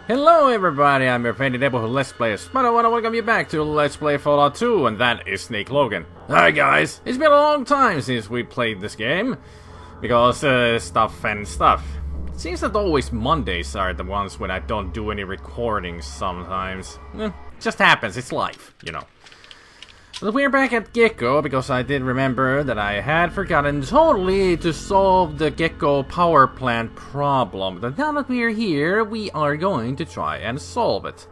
Hello everybody, I'm your favorite neighborhood Let's Player Spider. I want to welcome you back to Let's Play Fallout 2, and that is Snake Logan. Hi guys! It's been a long time since we played this game, because stuff. It seems that always Mondays are the ones when I don't do any recordings sometimes. It just happens, it's life, you know. But we're back at Gecko, because I did remember that I had forgotten totally to solve the Gecko power plant problem. But now that we're here, we are going to try and solve it.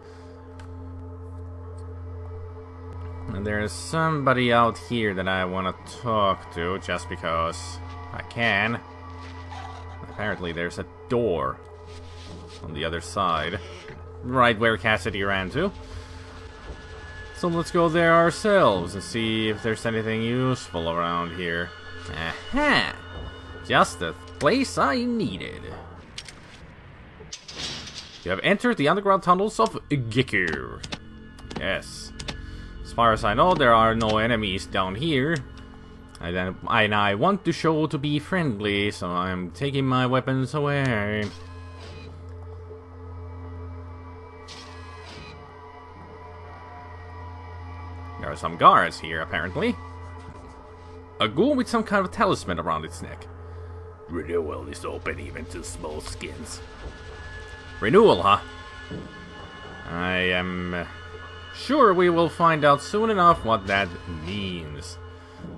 And there's somebody out here that I want to talk to, just because I can. Apparently there's a door on the other side, right where Cassidy ran to. So let's go there ourselves and see if there's anything useful around here. Aha! Just the place I needed. You have entered the underground tunnels of Gecko. Yes. As far as I know, there are no enemies down here. And I want to show to be friendly, so I'm taking my weapons away. There are some guards here, apparently. A ghoul with some kind of talisman around its neck. Renewal is open even to small skins. Renewal, huh? I am sure we will find out soon enough what that means.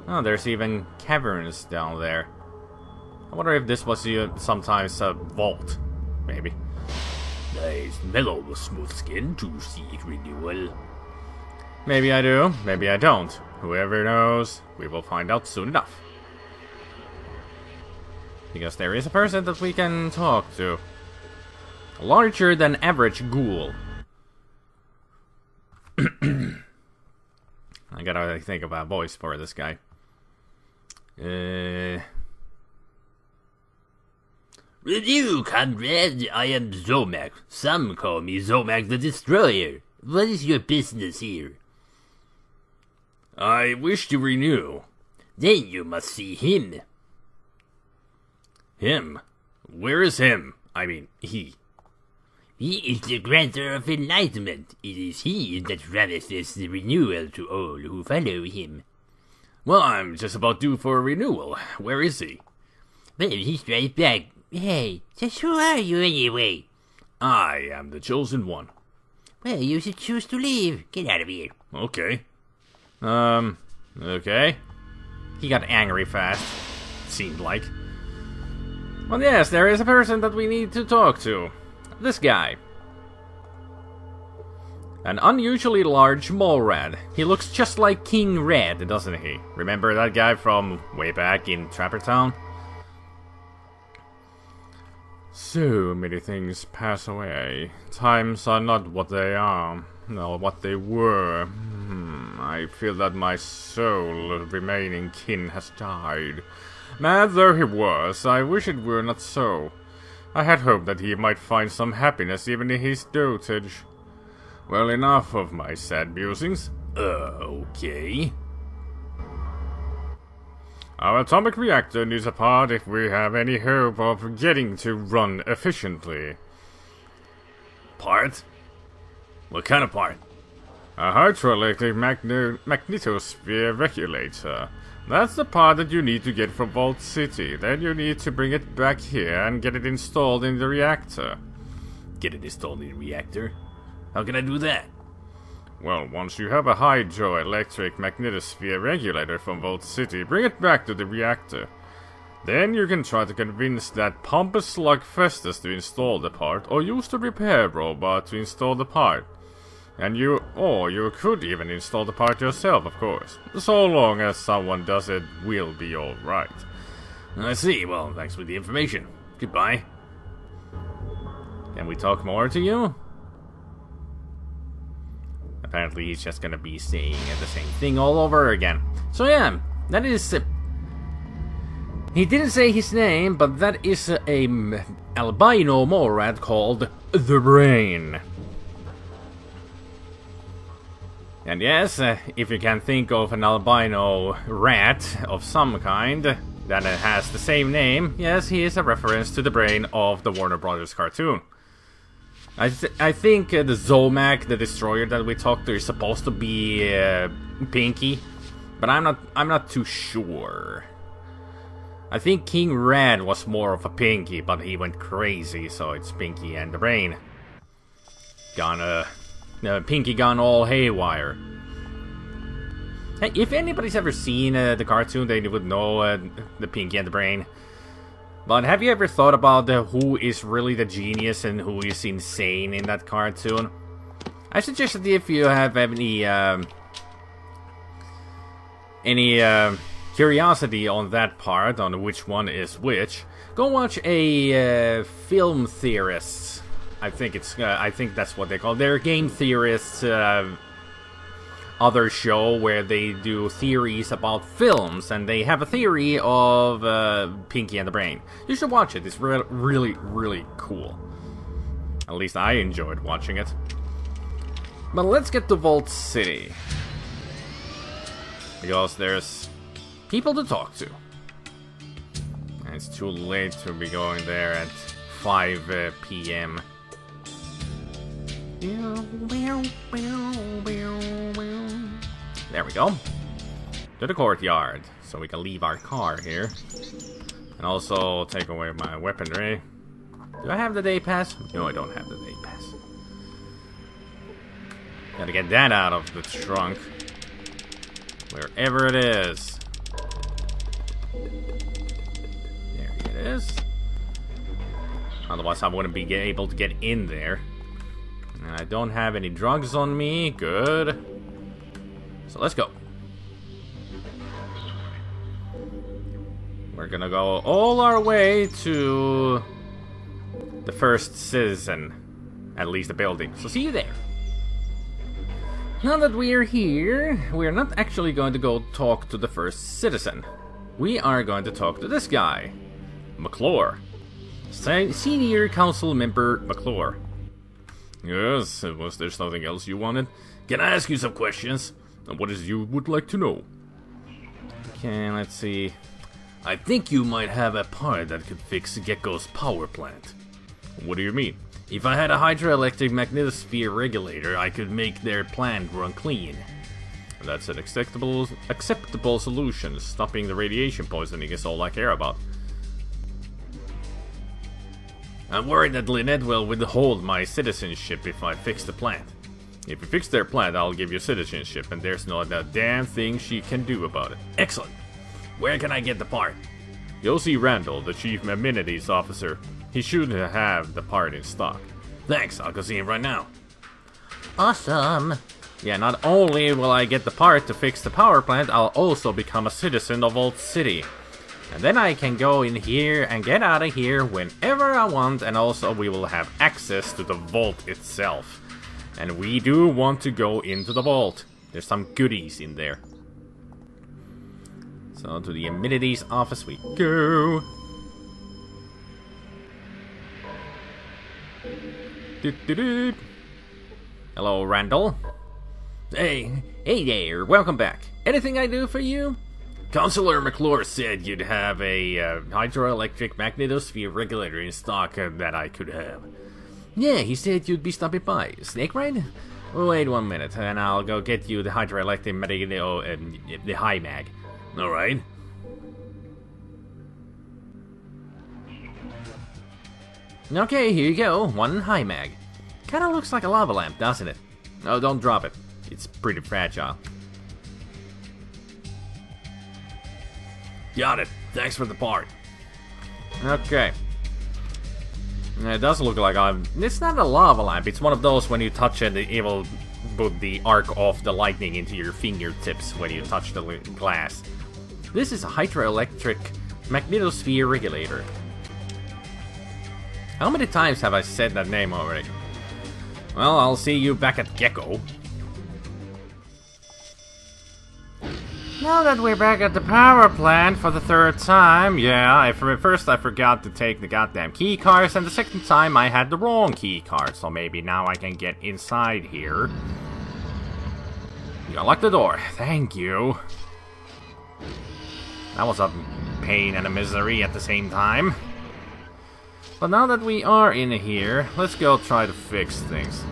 Oh, there's even caverns down there. I wonder if this was sometimes a vault. Maybe. Nice mellow smooth skin to seek renewal. Maybe I do, maybe I don't. Whoever knows, we will find out soon enough. Because there is a person that we can talk to. A larger than average ghoul. I gotta think of a voice for this guy. Review, comrade. I am Zomac. Some call me Zomac the Destroyer. What is your business here? I wish to renew. Then you must see him. Him? Where is him? I mean, he. He is the grantor of enlightenment. It is he that promises the renewal to all who follow him. Well, I'm just about due for a renewal. Where is he? Well, he's right back. Hey, just who are you anyway? I am the chosen one. Well, you should choose to leave. Get out of here. Okay. Okay. He got angry fast, seemed like. Well, yes, there is a person that we need to talk to. This guy. An unusually large mole rat. He looks just like King Red, doesn't he? Remember that guy from way back in Trapper Town? So many things pass away. Times are not what they are, nor what they were. I feel that my sole remaining kin has died. Mad though he was, I wish it were not so. I had hoped that he might find some happiness even in his dotage. Well, enough of my sad musings. Okay. Our atomic reactor needs a part if we have any hope of getting to run efficiently. Part? What kind of part? A hydroelectric magnetosphere regulator. That's the part that you need to get from Vault City. Then you need to bring it back here and get it installed in the reactor. Get it installed in the reactor? How can I do that? Well, once you have a hydroelectric magnetosphere regulator from Vault City, bring it back to the reactor. Then you can try to convince that pompous slug Festus to install the part, or use the repair robot to install the part. You could even install the part yourself, of course. So long as someone does it, we'll be alright. I see. Well, thanks for the information. Goodbye. Can we talk more to you? Apparently he's just gonna be saying the same thing all over again. So yeah, that is... he didn't say his name, but that is a albino mole rat called the Brain. And yes, if you can think of an albino rat of some kind that has the same name, yes, he is a reference to the Brain of the Warner Brothers cartoon. I think the Zomac, the destroyer that we talked to, is supposed to be Pinky, but I'm not too sure. I think King Red was more of a Pinky, but he went crazy, so it's Pinky and the Brain. Pinky gone all haywire. Hey, if anybody's ever seen the cartoon, they would know the Pinky and the Brain. But have you ever thought about who is really the genius and who is insane in that cartoon? I suggest that if you have any curiosity on that part, on which one is which, go watch a film theorists. I think that's what they call. They're game theorists. Other show where they do theories about films, and they have a theory of Pinky and the Brain. You should watch it. It's really, really cool. At least I enjoyed watching it. But let's get to Vault City, because there's people to talk to. And it's too late to be going there at 5 p.m. There we go. To the courtyard, so we can leave our car here. And also take away my weaponry. Do I have the day pass? No, I don't have the day pass. Gotta get that out of the trunk. Wherever it is. There it is. Otherwise I wouldn't be able to get in there. And I don't have any drugs on me. Good. So let's go. We're gonna go all our way to the first citizen. At least the building. So see you there. Now that we're here, we're not actually going to go talk to the first citizen. We are going to talk to this guy. McClure. Senior Council Member McClure. Yes, was there something else you wanted? Can I ask you some questions? What is it you would like to know? Okay, let's see. I think you might have a part that could fix Gecko's power plant. What do you mean? If I had a hydroelectric magnetosphere regulator, I could make their plant run clean. That's an acceptable solution. Stopping the radiation poisoning is all I care about. I'm worried that Lynette will withhold my citizenship if I fix the plant. If you fix their plant, I'll give you citizenship, and there's not a damn thing she can do about it. Excellent! Where can I get the part? You'll see Randall, the Chief Amenities Officer. He should have the part in stock. Thanks, I'll go see him right now. Awesome! Yeah, not only will I get the part to fix the power plant, I'll also become a citizen of Vault City. And then I can go in here and get out of here whenever I want, and also we will have access to the vault itself. And we do want to go into the vault. There's some goodies in there. So to the amenities office we go. Hello, Randall. Hey there, welcome back. Anything I do for you? Councilor McClure said you'd have a hydroelectric magnetosphere regulator in stock that I could have. Yeah, he said you'd be stopping by. Snake ride? Wait 1 minute, and I'll go get you the hydroelectric magneto and the high mag. Alright. Okay, here you go. One high mag. Kinda looks like a lava lamp, doesn't it? Oh, don't drop it. It's pretty fragile. Got it. Thanks for the part. Okay. It does look like it's not a lava lamp. It's one of those when you touch it, it will put the arc of the lightning into your fingertips when you touch the glass. This is a hydroelectric magnetosphere regulator. How many times have I said that name already? Well, I'll see you back at Gecko. Now that we're back at the power plant for the third time, yeah, first I forgot to take the goddamn key cards, and the second time I had the wrong key card, so maybe now I can get inside here. You unlock the door, thank you. That was a pain and a misery at the same time. But now that we are in here, let's go try to fix things.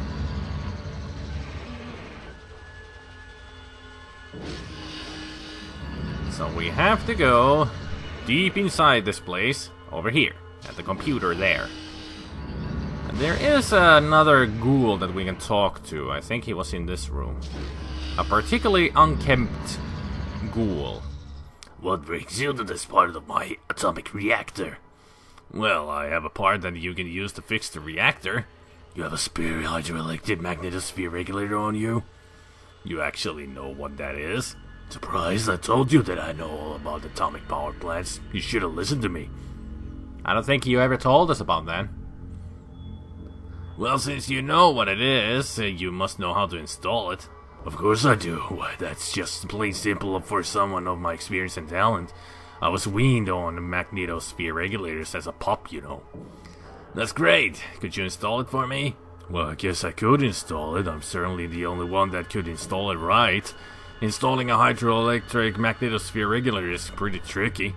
So we have to go deep inside this place, over here, at the computer there. And there is another ghoul that we can talk to. I think he was in this room. A particularly unkempt ghoul. What brings you to this part of my atomic reactor? Well, I have a part that you can use to fix the reactor. You have a spare hydroelectric magnetosphere regulator on you? You actually know what that is? Surprised? I told you that I know all about atomic power plants. You should have listened to me. I don't think you ever told us about that. Well, since you know what it is, you must know how to install it. Of course I do. Why, that's just plain simple for someone of my experience and talent. I was weaned on magnetosphere regulators as a pup, you know. That's great. Could you install it for me? Well, I guess I could install it. I'm certainly the only one that could install it right. Installing a hydroelectric magnetosphere regulator is pretty tricky.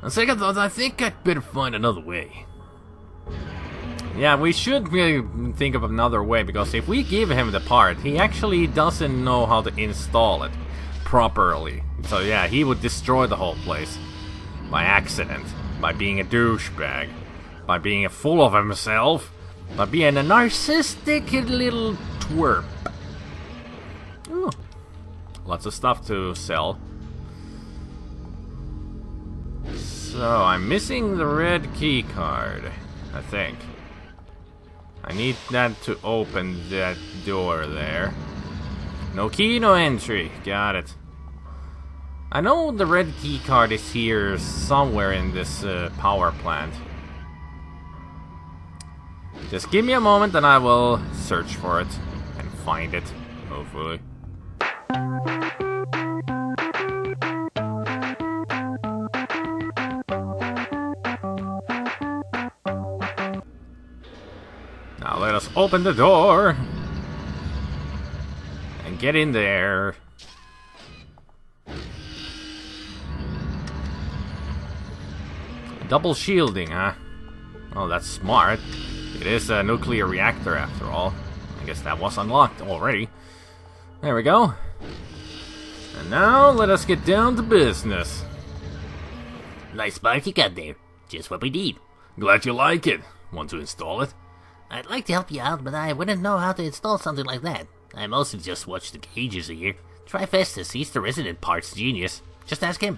On second thought, I think I'd better find another way. Yeah, we should really think of another way, because if we give him the part, he actually doesn't know how to install it properly. So yeah, he would destroy the whole place. By accident. By being a douchebag. By being a fool of himself. By being a narcissistic little twerp. Ooh. Lots of stuff to sell. So, I'm missing the red key card, I think. I need that to open that door there. No key, no entry. Got it. I know the red key card is here somewhere in this power plant. Just give me a moment and I will search for it and find it, hopefully. Now let us open the door and get in there. Double shielding, huh? Oh, that's smart. It is a nuclear reactor after all. I guess that was unlocked already. There we go. And now let us get down to business. Nice spark you got there. Just what we need. Glad you like it. Want to install it? I'd like to help you out, but I wouldn't know how to install something like that. I mostly just watch the cages here. Try Festus, he's the resident parts genius. Just ask him.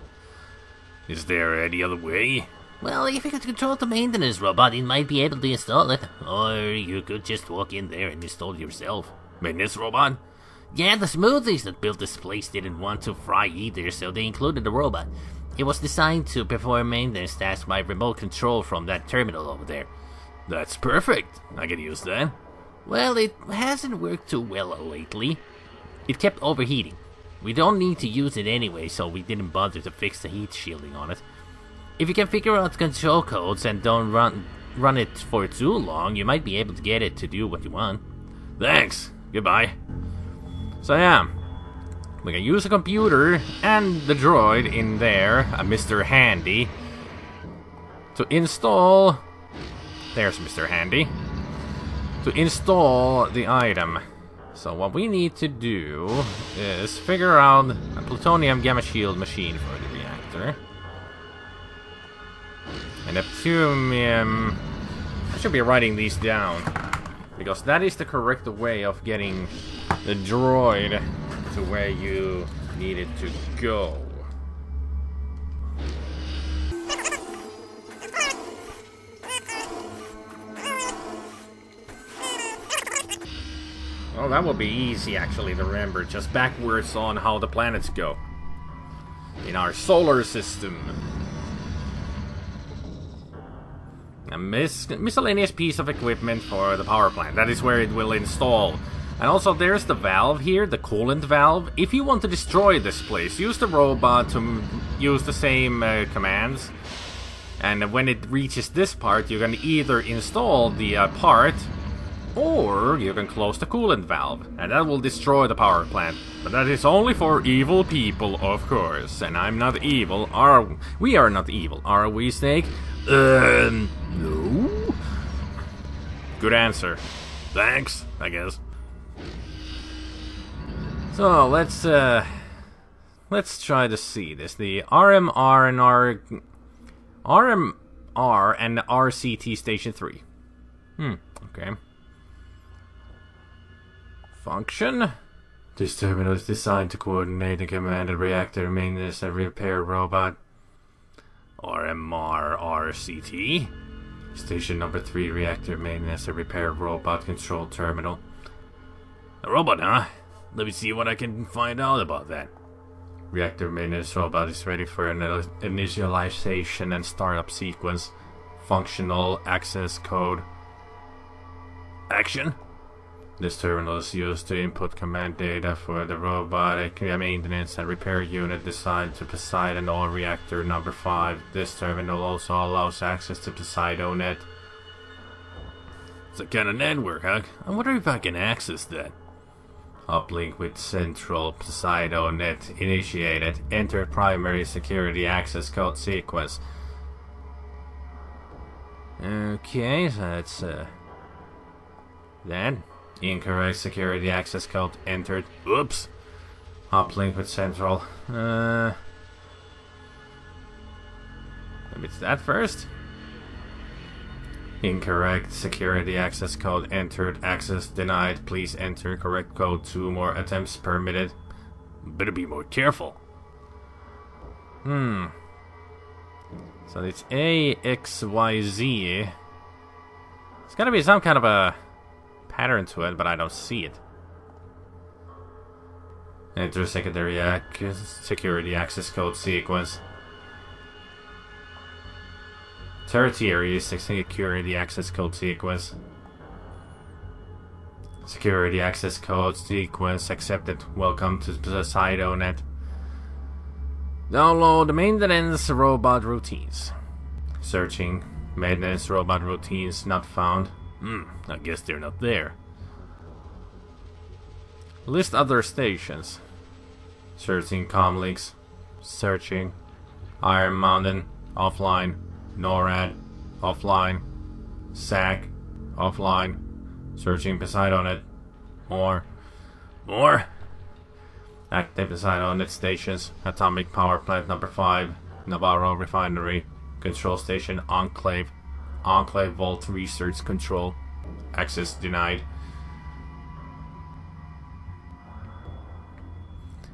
Is there any other way? Well, if you could control the maintenance robot, he might be able to install it. Or you could just walk in there and install it yourself. Maintenance robot? Yeah, the smoothies that built this place didn't want to fry either, so they included a robot. It was designed to perform maintenance tasks by remote control from that terminal over there. That's perfect. I can use that. Well, it hasn't worked too well lately. It kept overheating. We don't need to use it anyway, so we didn't bother to fix the heat shielding on it. If you can figure out control codes and don't run it for too long, you might be able to get it to do what you want. Thanks. Goodbye. So yeah, we can use a computer and the droid in there, a Mr. Handy, to install... There's Mr. Handy. To install the item. So what we need to do is figure out a plutonium gamma shield machine for the reactor. And Neptunium... I should be writing these down, because that is the correct way of getting the droid to where you need it to go. Well, that will be easy actually to remember, just backwards on how the planets go in our solar system. A miscellaneous piece of equipment for the power plant. That is where it will install. And also there's the valve here, the coolant valve. If you want to destroy this place, use the robot to use the same commands. And when it reaches this part, you can either install the part, or you can close the coolant valve. And that will destroy the power plant. But that is only for evil people, of course. And I'm not evil. We are not evil, are we, Snake? No. Good answer. Thanks, I guess. So let's try to see this. The RMR and RCT Station 3. Okay. Function. This terminal is designed to coordinate and command a reactor maintenance and repair robot. RMR RCT. Station number 3, reactor maintenance and repair robot control terminal. A robot, huh? Let me see what I can find out about that. Reactor maintenance robot is ready for an initialization and startup sequence. Functional access code. Action. This terminal is used to input command data for the robotic maintenance and repair unit assigned to Poseidon or reactor number 5. This terminal also allows access to PoseidoNet. It's a kind of network, huh? I wonder if I can access that. Uplink with central PoseidoNet initiated. Enter primary security access code sequence. Okay, so that's that. Incorrect security access code entered. Oops. Uplink with central. Let me do that first. Incorrect security access code entered. Access denied. Please enter correct code. 2 more attempts permitted. Better be more careful. So it's AXYZ. It's gotta be some kind of a pattern to it, but I don't see it. Enter secondary security access code sequence. Tertiary security access code sequence. Security access code sequence accepted. Welcome to PoseidoNet. Download the maintenance robot routines. Searching. Maintenance robot routines not found. I guess they're not there. List other stations. Searching comlinks. Searching. Iron Mountain. Offline. NORAD. Offline. SAC. Offline. Searching PoseidoNet. More. Active PoseidoNet stations. Atomic Power Plant number 5. Navarro Refinery. Control Station Enclave. Enclave Vault Research Control. Access denied.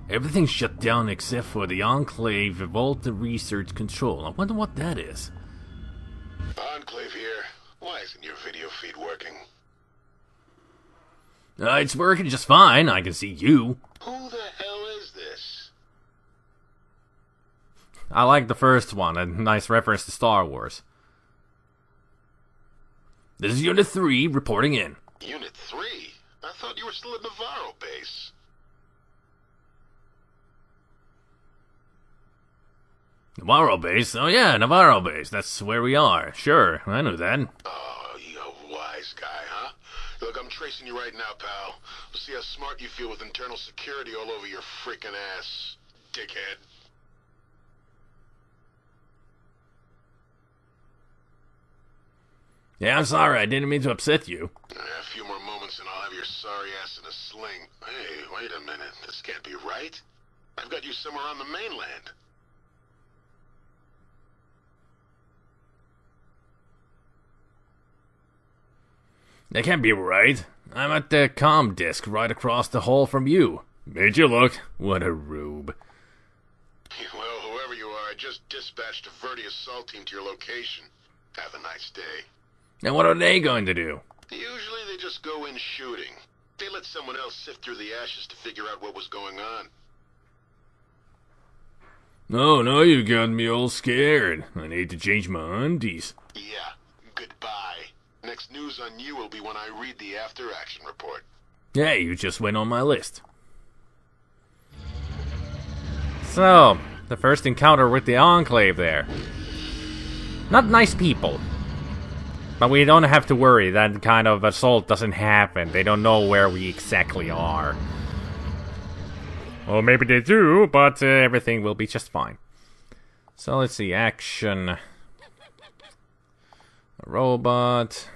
Everything's shut down except for the Enclave Vault Research Control. I wonder what that is. Enclave here. Why isn't your video feed working? It's working just fine. I can see you. Who the hell is this? I like the first one. A nice reference to Star Wars. This is Unit 3 reporting in. Unit 3? I thought you were still at Navarro base. Navarro base? Oh yeah, Navarro base. That's where we are. Sure, I knew that. Oh, you wise guy, huh? Look, I'm tracing you right now, pal. We'll see how smart you feel with internal security all over your freaking ass, dickhead. Yeah, I'm sorry. I didn't mean to upset you. A few more moments and I'll have your sorry ass in a sling. Hey, wait a minute. This can't be right. I've got you somewhere on the mainland. That can't be right. I'm at the comm disk right across the hall from you. Made you look. What a rube. Well, whoever you are, I just dispatched a Verdi assault team to your location. Have a nice day. And what are they going to do? Usually they just go in shooting. They let someone else sift through the ashes to figure out what was going on. Oh, no, you got me all scared. I need to change my undies. Yeah, goodbye. Next news on you will be when I read the after-action report. Hey, you just went on my list. So, the first encounter with the Enclave there. Not nice people. But we don't have to worry, that kind of assault doesn't happen. They don't know where we exactly are. Well, maybe they do, but everything will be just fine. So let's see, action. A robot.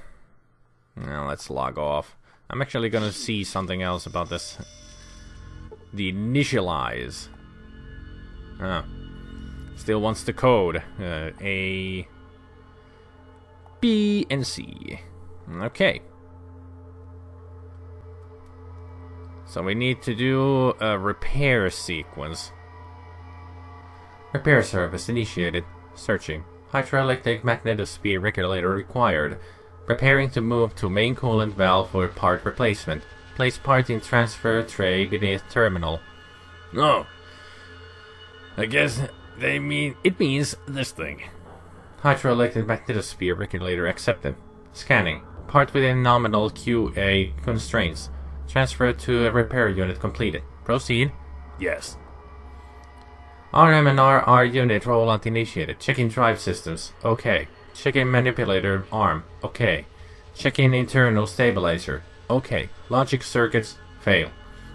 Now let's log off. I'm actually gonna see something else about this. The initialize. Oh. Still wants the code. A, B, and C. Okay. So we need to do a repair sequence. Repair service initiated. Searching. Hydroelectric magnetosphere regulator required. Preparing to move to main coolant valve for part replacement. Place part in transfer tray beneath terminal. Oh. I guess it means this thing. Hydroelectric magnetosphere regulator accepted. Scanning. Part within nominal QA constraints. Transfer to a repair unit completed. Proceed. Yes. RM and RR unit rollout initiated. Checking drive systems. Okay. Checking manipulator arm. Okay. Checking internal stabilizer. Okay. Logic circuits fail.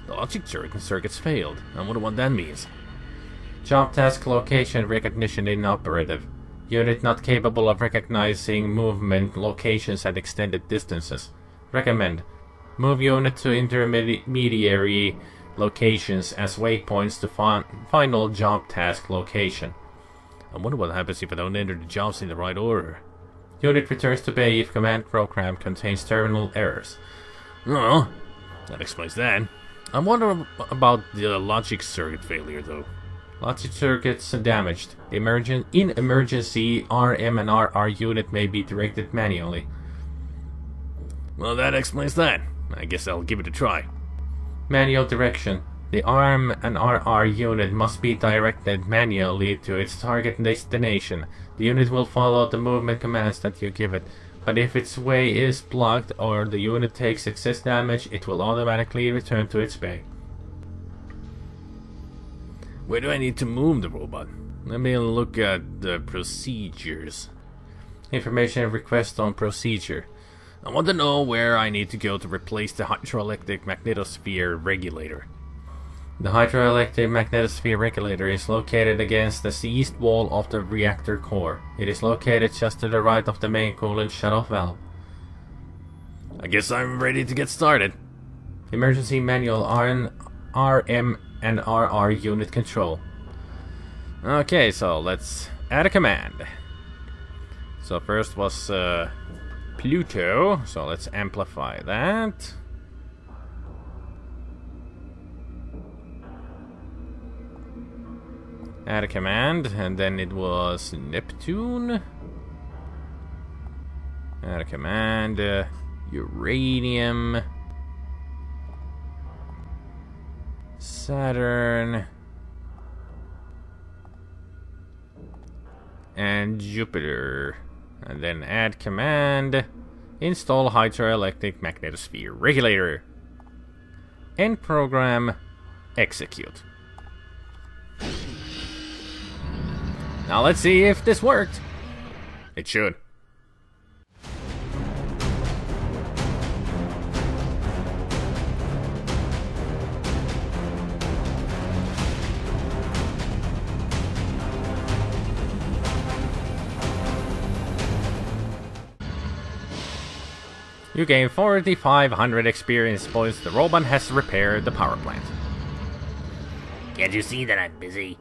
The logic circuits failed. I wonder what that means. Job task location recognition inoperative. Unit not capable of recognizing movement locations at extended distances. Recommend. Move unit to intermediary locations as waypoints to final job task location. I wonder what happens if I don't enter the jobs in the right order. Unit returns to bay if command program contains terminal errors. Oh, that explains that. I wonder about the logic circuit failure though. Logic circuits damaged. In emergency, RM and RR unit may be directed manually. Well, that explains that. I guess I'll give it a try. Manual direction. The RM and RR unit must be directed manually to its target destination. The unit will follow the movement commands that you give it, but if its way is blocked or the unit takes excess damage, it will automatically return to its bay. Where do I need to move the robot? Let me look at the procedures. Information request on procedure. I want to know where I need to go to replace the hydroelectric magnetosphere regulator. The hydroelectric magnetosphere regulator is located against the east wall of the reactor core. It is located just to the right of the main coolant shutoff valve. I guess I'm ready to get started. Emergency manual RM and RR unit control. Okay, so let's add a command. So first was Pluto, so let's amplify that. Add a command, and then it was Neptune. Add a command, Uranium, Saturn, and Jupiter. And then add command, install hydroelectric magnetosphere regulator. End program, execute. Now let's see if this worked. It should. You gain 4,500 experience points. The robot has repaired the power plant. Can't you see that I'm busy?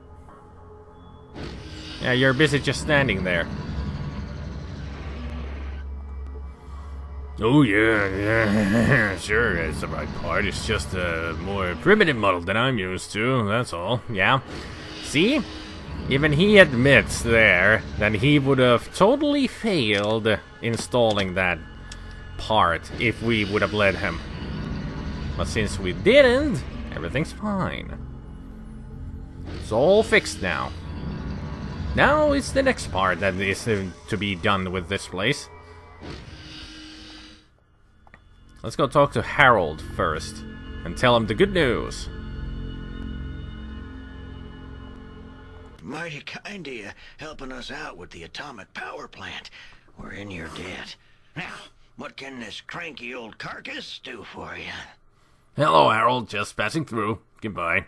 Yeah, you're busy just standing there. Oh yeah, sure, it's the right part. It's just a more primitive model than I'm used to, that's all. Yeah. See? Even he admits there that he would have totally failed installing that part if we would have let him. But since we didn't, everything's fine. It's all fixed now. Now it's the next part that is to be done with this place. Let's go talk to Harold first and tell him the good news. Mighty kind of you helping us out with the atomic power plant. We're in your debt. Now, what can this cranky old carcass do for you? Hello, Harold. Just passing through. Goodbye.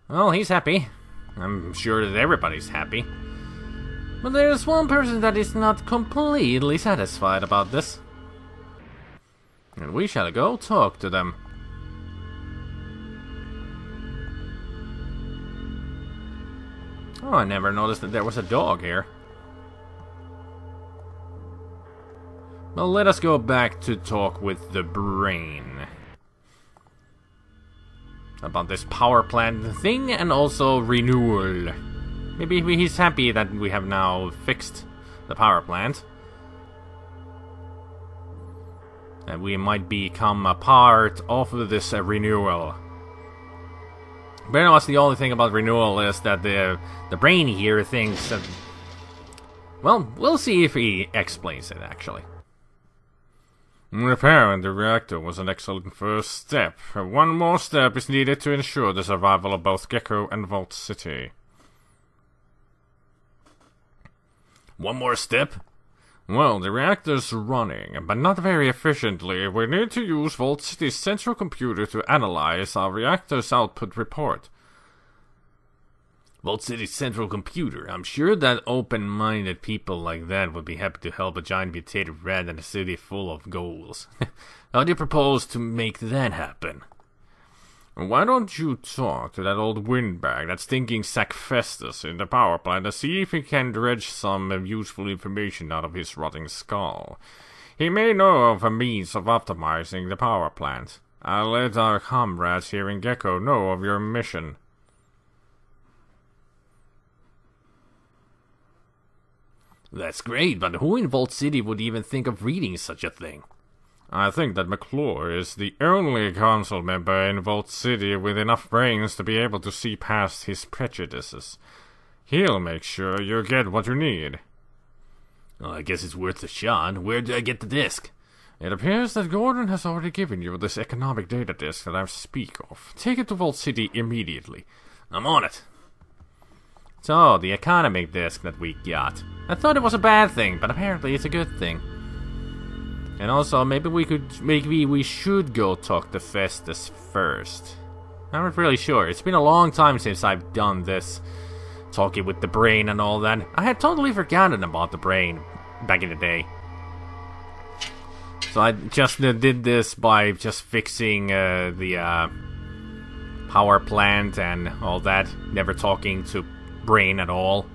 Well, he's happy. I'm sure that everybody's happy. But there's one person that is not completely satisfied about this. And we shall go talk to them. Oh, I never noticed that there was a dog here. Well, let us go back to talk with the brain. About this power plant thing and also renewal. Maybe he's happy that we have now fixed the power plant. And we might become a part of this renewal. Pretty much the only thing about renewal is that the brain here thinks that... Well, we'll see if he explains it, actually. Repairing the reactor was an excellent first step. One more step is needed to ensure the survival of both Gecko and Vault City. One more step? Well, the reactor's running, but not very efficiently. We need to use Vault City's central computer to analyze our reactor's output report. Vault City's central computer? I'm sure that open-minded people like that would be happy to help a giant mutated rat in a city full of ghouls. How do you propose to make that happen? Why don't you talk to that old windbag, that stinking sack Festus in the power plant, and see if he can dredge some useful information out of his rotting skull. He may know of a means of optimizing the power plant. I'll let our comrades here in Gecko know of your mission. That's great, but who in Vault City would even think of reading such a thing? I think that McClure is the only council member in Vault City with enough brains to be able to see past his prejudices. He'll make sure you get what you need. Well, I guess it's worth a shot. Where do I get the disc? It appears that Gordon has already given you this economic data disc that I speak of. Take it to Vault City immediately. I'm on it. So, the economic disc that we got. I thought it was a bad thing, but apparently it's a good thing. And also, maybe we should go talk to Festus first. I'm not really sure. It's been a long time since I've done this. Talking with the brain and all that. I had totally forgotten about the brain back in the day. So I just did this by just fixing the power plant and all that. Never talking to brain at all.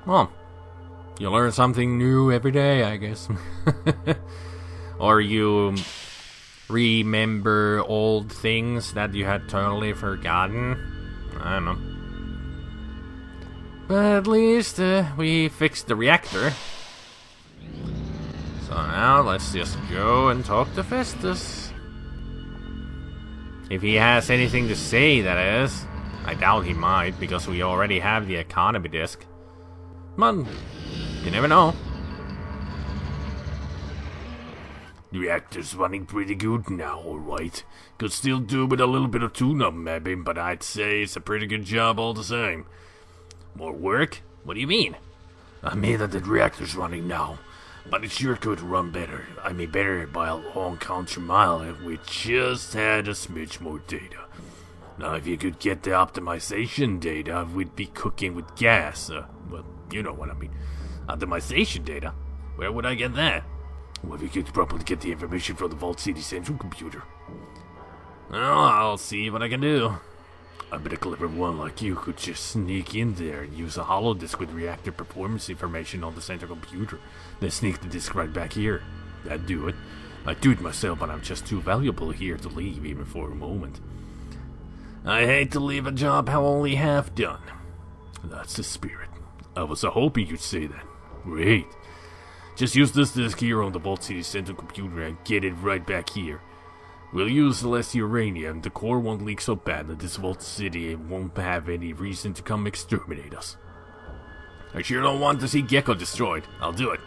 Well, you learn something new every day, I guess. Or you remember old things that you had totally forgotten. I don't know. But at least we fixed the reactor. So now let's just go and talk to Festus. If he has anything to say, that is. I doubt he might, because we already have the economy disc. But you never know. The reactor's running pretty good now, alright. Could still do with a little bit of tune-up maybe, but I'd say it's a pretty good job all the same. More work? What do you mean? I mean that the reactor's running now, but it sure could run better. I mean better by a long country mile if we just had a smidge more data. Now if you could get the optimization data, we'd be cooking with gas. Well, you know what I mean. Optimization data? Where would I get that? Well, if you could probably get the information from the Vault City central computer. Well, I'll see what I can do. I bet a clever one like you could just sneak in there and use a holodisk with reactor performance information on the central computer. Then sneak the disk right back here. I'd do it. I'd do it myself, but I'm just too valuable here to leave even for a moment. I hate to leave a job how only half done. That's the spirit. I was hoping you'd say that. Great. Just use this disk here on the Vault City central computer and get it right back here. We'll use less uranium. The core won't leak so bad that this Vault City won't have any reason to come exterminate us. I sure don't want to see Gecko destroyed. I'll do it.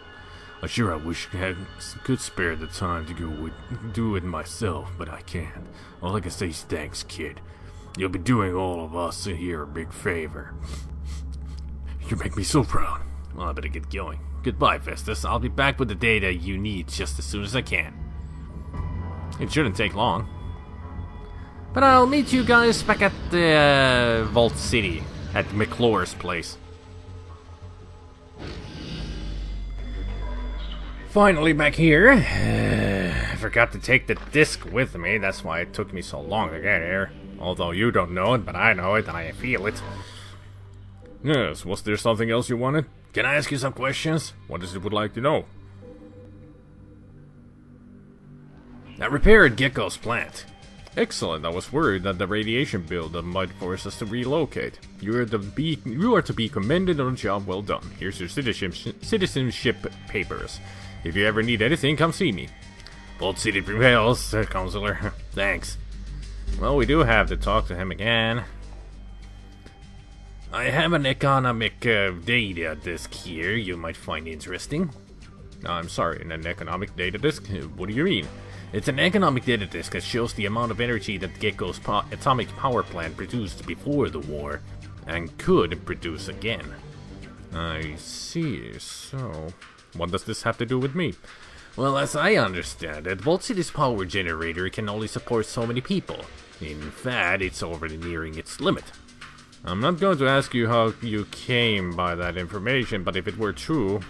I wish I could spare the time to go do it myself, but I can't. All I can say is thanks, kid. You'll be doing all of us here a big favor. You make me so proud. Well, I better get going. Goodbye, Festus. I'll be back with the data you need just as soon as I can. It shouldn't take long. But I'll meet you guys back at the Vault City, at McClure's place. Finally back here. forgot to take the disc with me. That's why it took me so long to get here. Although you don't know it, but I know it and I feel it. Yes, was there something else you wanted? Can I ask you some questions? What is it you would like to know? I repaired Gecko's plant. Excellent. I was worried that the radiation buildup might force us to relocate. You are to be commended on a job well done. Here's your citizenship papers. If you ever need anything, come see me. Vault City prevails, Counselor. Thanks. Well, we do have to talk to him again. I have an economic data disk here you might find interesting. I'm sorry, an economic data disk? What do you mean? It's an economic data disk that shows the amount of energy that Gecko's atomic power plant produced before the war, and could produce again. I see, so... what does this have to do with me? Well, as I understand it, Vault City's power generator can only support so many people. In fact, it's already nearing its limit. I'm not going to ask you how you came by that information, but if it were true,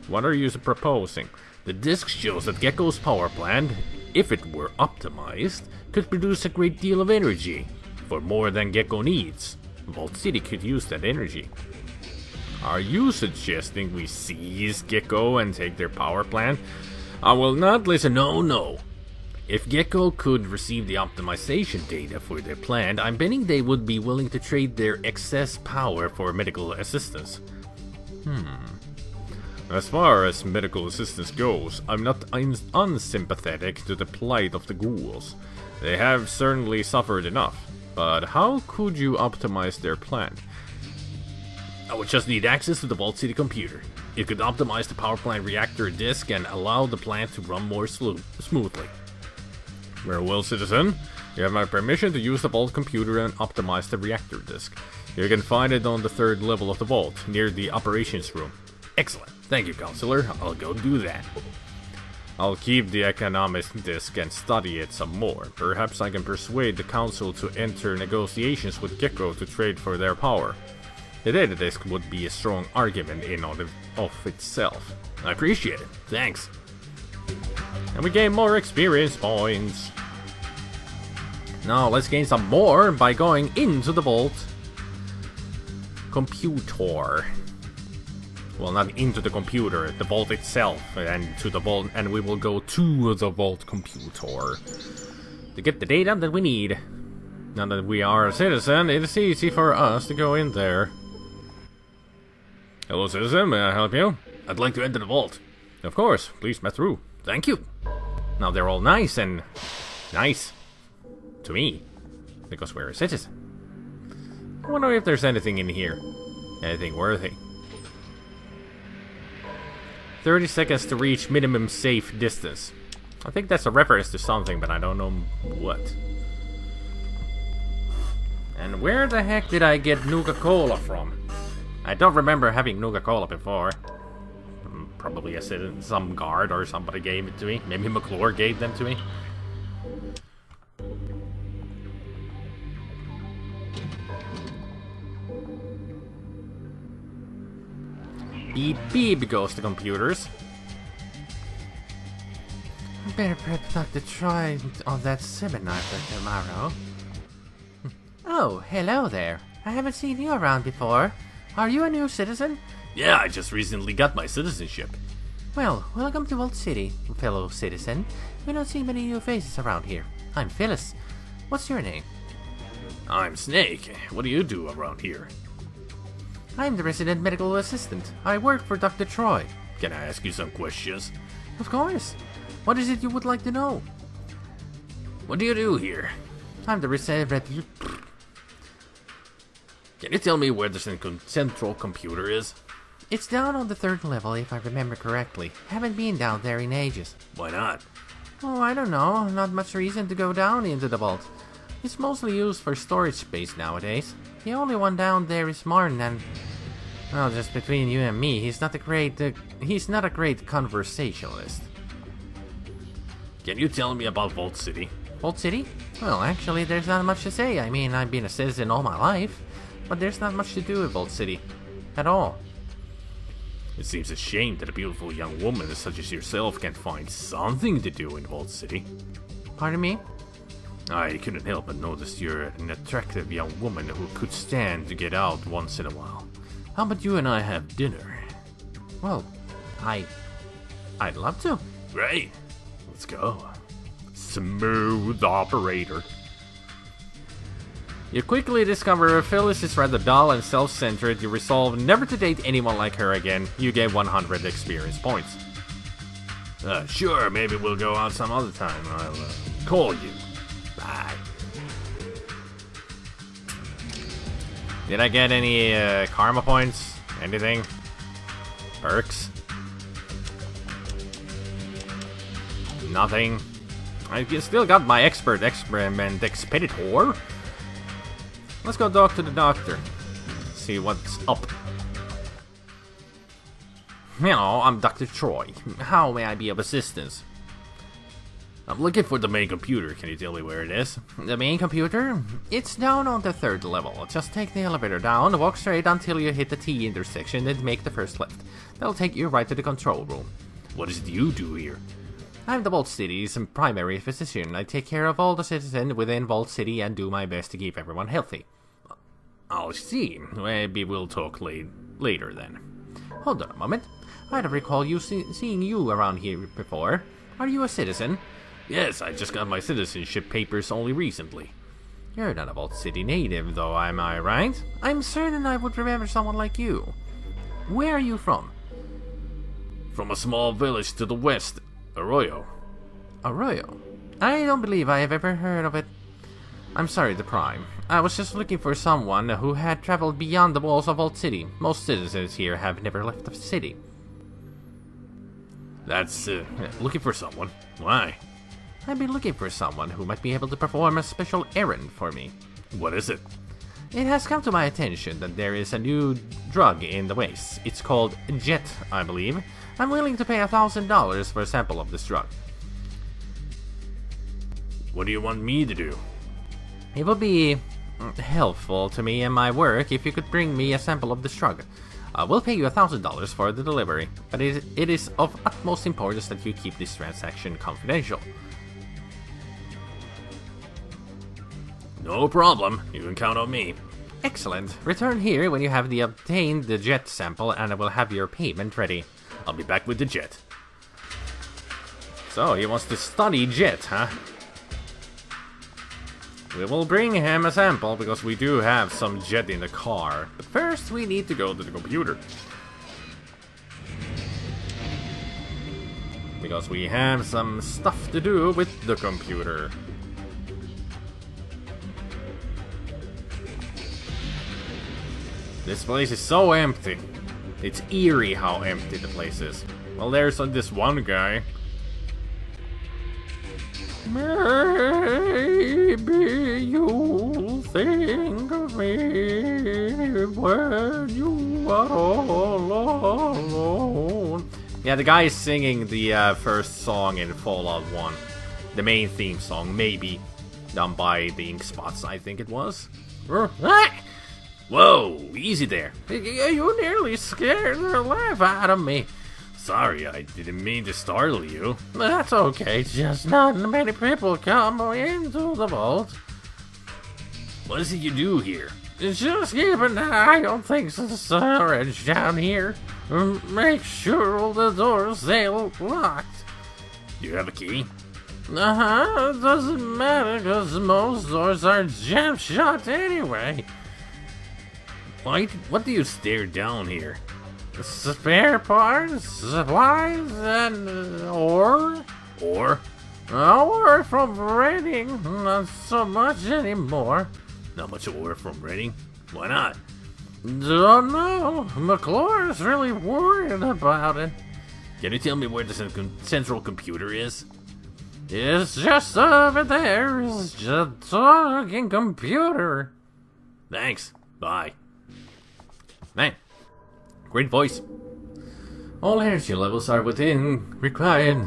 what are you proposing? The disk shows that Gecko's power plant, if it were optimized, could produce a great deal of energy, for more than Gecko needs. Vault City could use that energy. Are you suggesting we seize Gecko and take their power plant? I will not listen. No. If Gecko could receive the optimization data for their plant, I'm betting they would be willing to trade their excess power for medical assistance. As far as medical assistance goes, I'm not unsympathetic to the plight of the ghouls. They have certainly suffered enough, but how could you optimize their plant? I would just need access to the Vault City computer. It could optimize the power plant reactor disk and allow the plant to run more smoothly. Very well, citizen. You have my permission to use the Vault computer and optimize the reactor disk. You can find it on the 3rd level of the Vault, near the operations room. Excellent. Thank you, Counselor. I'll go do that. I'll keep the economics disk and study it some more. Perhaps I can persuade the Council to enter negotiations with Gecko to trade for their power. The data disk would be a strong argument in and of itself. I appreciate it. Thanks. And we gain more experience points. Now let's gain some more by going into the Vault computer. Well, not into the computer, the Vault itself, and to the Vault, and we will go to the Vault computer to get the data that we need. Now that we are a citizen, it is easy for us to go in there. Hello, citizen, may I help you? I'd like to enter the Vault. Of course, please pass through. Thank you. Now they're all nice and nice to me, because we're a citizen. I wonder if there's anything in here, anything worthy. 30 seconds to reach minimum safe distance. I think that's a reference to something, but I don't know what. And where the heck did I get Nuka-Cola from? I don't remember having Nuka-Cola before. Probably some guard or somebody gave it to me. Maybe McClure gave them to me. Beep beep goes the computers. Better prep Dr. Troy on that seminar for tomorrow. Oh, hello there. I haven't seen you around before. Are you a new citizen? Yeah, I just recently got my citizenship. Well, welcome to Vault City, fellow citizen. We don't see many new faces around here. I'm Phyllis. What's your name? I'm Snake. What do you do around here? I'm the resident medical assistant. I work for Dr. Troy. Can I ask you some questions? Of course. What is it you would like to know? What do you do here? I'm the resident... Can you tell me where the central computer is? It's down on the 3rd level, if I remember correctly. Haven't been down there in ages. Why not? Oh, I don't know. Not much reason to go down into the vault. It's mostly used for storage space nowadays. The only one down there is Martin, and... well, just between you and me, he's not a great conversationalist. Can you tell me about Vault City? Vault City? Well, actually, there's not much to say. I mean, I've been a citizen all my life. But there's not much to do with Vault City. At all. It seems a shame that a beautiful young woman such as yourself can't find something to do in Vault City. Pardon me? I couldn't help but notice you're an attractive young woman who could stand to get out once in a while. How about you and I have dinner? Well, I'd love to. Great. Let's go. Smooth operator. You quickly discover Phyllis is rather dull and self-centered. You resolve never to date anyone like her again. You get 100 experience points. Sure, maybe we'll go out some other time. I'll call you. Bye. Did I get any karma points? Anything? Perks? Nothing. I still got my expert experiment expeditor. Let's go talk to the doctor. See what's up. Hello, I'm Dr. Troy. How may I be of assistance? I'm looking for the main computer. Can you tell me where it is? The main computer? It's down on the 3rd level. Just take the elevator down, walk straight until you hit the T intersection, and make the first left. That'll take you right to the control room. What is it you do here? I'm the Vault City's primary physician. I take care of all the citizens within Vault City and do my best to keep everyone healthy. I'll see. Maybe we'll talk later then. Hold on a moment. I don't recall seeing you around here before. Are you a citizen? Yes, I just got my citizenship papers only recently. You're not a Vault City native, though, am I right? I'm certain I would remember someone like you. Where are you from? From a small village to the west, Arroyo. Arroyo? I don't believe I have ever heard of it. I'm sorry, the Prime. I was just looking for someone who had traveled beyond the walls of Vault City. Most citizens here have never left the city. That's, looking for someone. Why? I've been looking for someone who might be able to perform a special errand for me. What is it? It has come to my attention that there is a new drug in the waste. It's called Jet, I believe. I'm willing to pay $1,000 for a sample of this drug. What do you want me to do? It would be helpful to me in my work if you could bring me a sample of this drug. I will pay you $1,000 for the delivery, but it is of utmost importance that you keep this transaction confidential. No problem. You can count on me. Excellent. Return here when you have obtained the Jet sample, and I will have your payment ready. I'll be back with the Jet. So, he wants to study Jet, huh? We will bring him a sample because we do have some Jet in the car. But first, we need to go to the computer. Because we have some stuff to do with the computer. This place is so empty. It's eerie how empty the place is. Well, there's this one guy. Maybe you'll think of me when you are all alone. Yeah, the guy is singing the first song in Fallout 1. The main theme song, maybe done by the Ink Spots, I think it was. Whoa, easy there. You nearly scared the life out of me. Sorry, I didn't mean to startle you. That's okay, just not many people come into the vault. What is it you do here? Just keep an eye on things in storage down here. Make sure all the doors stay locked. Do you have a key? It doesn't matter, because most doors are jam shut anyway. What do you stare down here? Spare parts, supplies, and ore. Ore? Ore from Reading, not so much anymore. Not much ore from Reading? Why not? Don't know. McClure's really worried about it. Can you tell me where the central computer is? It's just over there. It's just a talking computer. Thanks. Bye. Man, great voice. All energy levels are within required.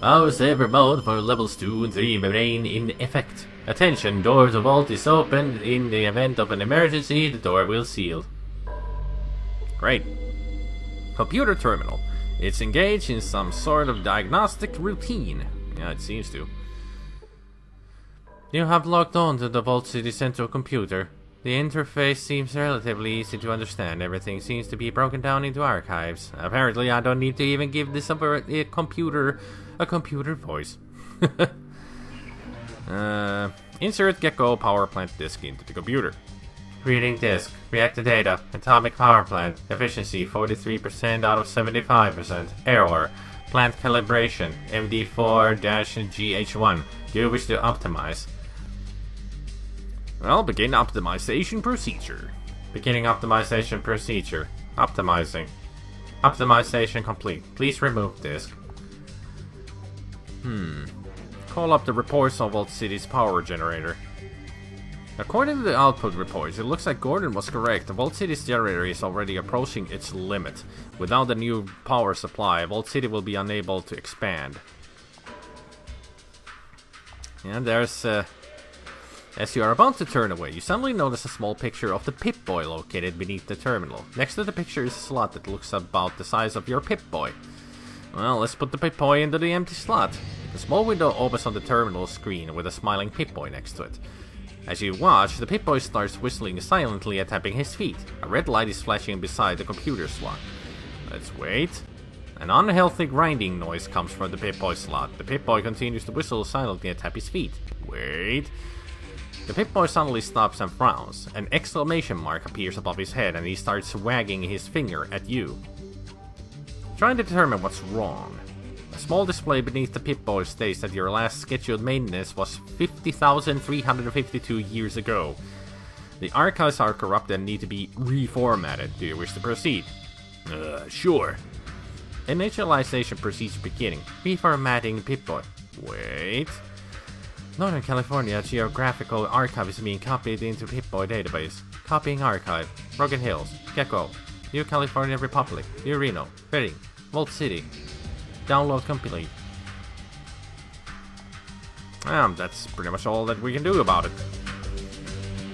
Power saver mode for levels 2 and 3 remain in effect. Attention, door to vault is open. In the event of an emergency, the door will seal. Great. Computer terminal. It's engaged in some sort of diagnostic routine. Yeah, it seems to. You have logged on to the Vault City Central computer. The interface seems relatively easy to understand. Everything seems to be broken down into archives. Apparently, I don't need to even give this computer a computer voice. Insert Gecko power plant disk into the computer. Reading disk. Reactor data. Atomic power plant. Efficiency 43% out of 75%. Error. Plant calibration. MD4-GH1. Do you wish to optimize? Well, begin optimization procedure. Beginning optimization procedure. Optimizing. Optimization complete. Please remove disk. Call up the reports on Vault City's power generator. According to the output reports, it looks like Gordon was correct. The Vault City's generator is already approaching its limit. Without the new power supply, Vault City will be unable to expand. And there's... As you are about to turn away, you suddenly notice a small picture of the Pip-Boy located beneath the terminal. Next to the picture is a slot that looks about the size of your Pip-Boy. Well, let's put the Pip-Boy into the empty slot. The small window opens on the terminal screen with a smiling Pip-Boy next to it. As you watch, the Pip-Boy starts whistling silently and tapping his feet. A red light is flashing beside the computer slot. Let's wait. An unhealthy grinding noise comes from the Pip-Boy slot. The Pip-Boy continues to whistle silently and tap his feet. Wait. The Pip-Boy suddenly stops and frowns. An exclamation mark appears above his head and he starts wagging his finger at you. Trying to determine what's wrong. A small display beneath the Pip-Boy states that your last scheduled maintenance was 50,352 years ago. The archives are corrupted and need to be reformatted. Do you wish to proceed? Sure. Initialization procedure beginning. Reformatting Pip-Boy. Wait. Northern California Geographical Archive is being copied into Pip-Boy database. Copying archive. Broken Hills. Gecko. New California Republic. New Reno. Reading. Vault City. Download complete. That's pretty much all that we can do about it.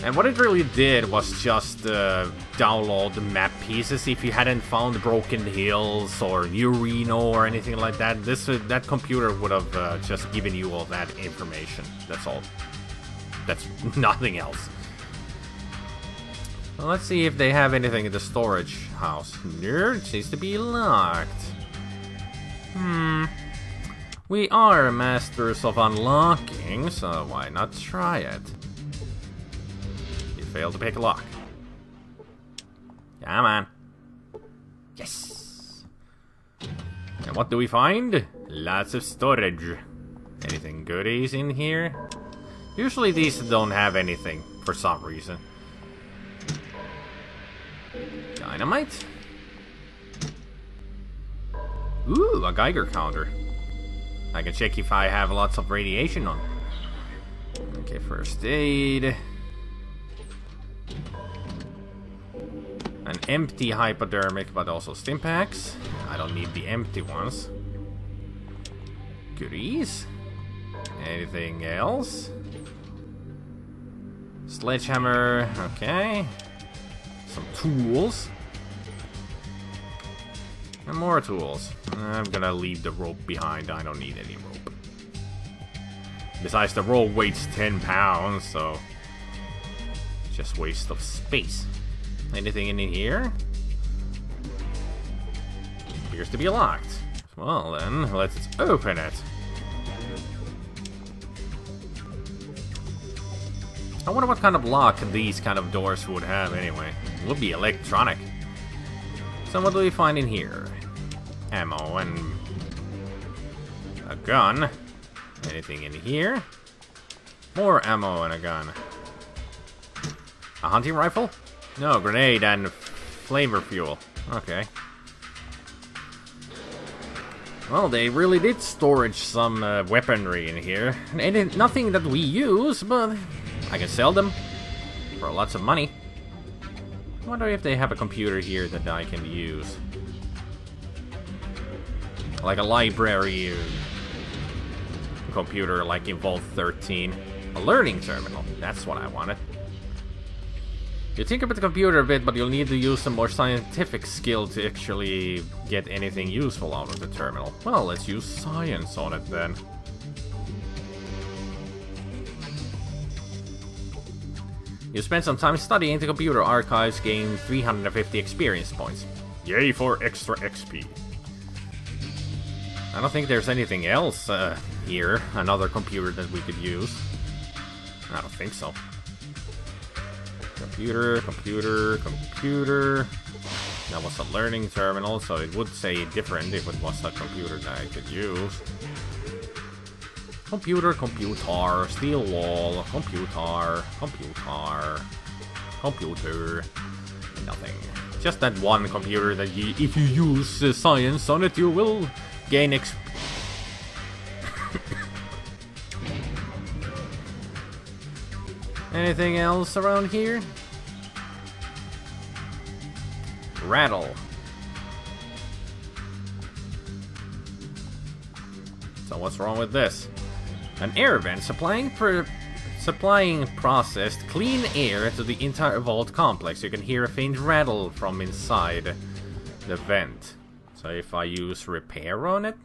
And what it really did was just download the map pieces. If you hadn't found Broken Hills or New Reno or anything like that, that computer would have just given you all that information. That's all. That's nothing else. Well, let's see if they have anything in the storage house. No, it seems to be locked. We are masters of unlocking, so why not try it? You failed to pick a lock. Come on. Yes! And what do we find? Lots of storage. Anything goodies in here? Usually these don't have anything, for some reason. Dynamite? Ooh, a Geiger counter. I can check if I have lots of radiation on. Okay, first aid. An empty hypodermic, but also stim packs. I don't need the empty ones. Goodies. Anything else? Sledgehammer, okay. Some tools. And more tools. I'm gonna leave the rope behind. I don't need any rope. Besides, the rope weighs 10 pounds, so... just waste of space. Anything in here? Appears to be locked. Well then, let's open it. I wonder what kind of lock these kind of doors would have anyway. It would be electronic. So what do we find in here? Ammo and a gun. Anything in here? More ammo and a gun. A hunting rifle? No, grenade and flavor fuel. Okay. Well, they really did storage some weaponry in here. And nothing that we use, but I can sell them for lots of money. I wonder if they have a computer here that I can use. Like a library computer like in Vault 13. A learning terminal. That's what I wanted. You tinker with the computer a bit, but you'll need to use some more scientific skill to actually get anything useful out of the terminal. Well, let's use science on it then. You spend some time studying the computer archives, gain 350 experience points. Yay for extra XP. I don't think there's anything else here, another computer that we could use. I don't think so. Computer. That was a learning terminal, so it would say different if it was a computer that I could use. Computer, steel wall, computer. Nothing. Just that one computer that if you use science on it, you will gain XP. Anything else around here? Rattle. So what's wrong with this? An air vent supplying processed clean air to the entire vault complex. You can hear a faint rattle from inside the vent. So if I use repair on it,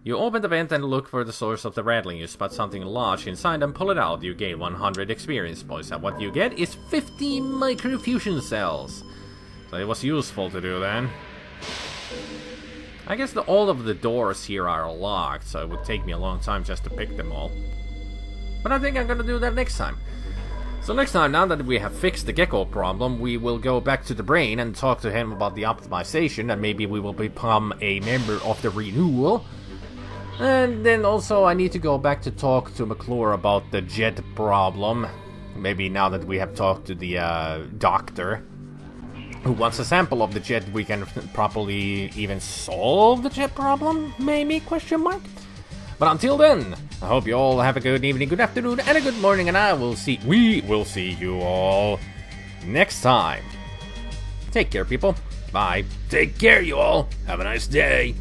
you open the vent and look for the source of the rattling. You spot something large inside and pull it out. You gain 100 experience points, and what you get is 50 microfusion cells. So it was useful to do then. I guess all of the doors here are locked, so it would take me a long time just to pick them all. But I think I'm gonna do that next time. So next time, now that we have fixed the Gecko problem, we will go back to the brain and talk to him about the optimization, and maybe we will become a member of the renewal. And then also I need to go back to talk to McClure about the jet problem. Maybe now that we have talked to the doctor who wants a sample of the jet, we can properly even solve the jet problem, maybe, question mark? But until then, I hope you all have a good evening, good afternoon, and a good morning, and we will see you all next time. Take care, people. Bye. Take care, you all. Have a nice day.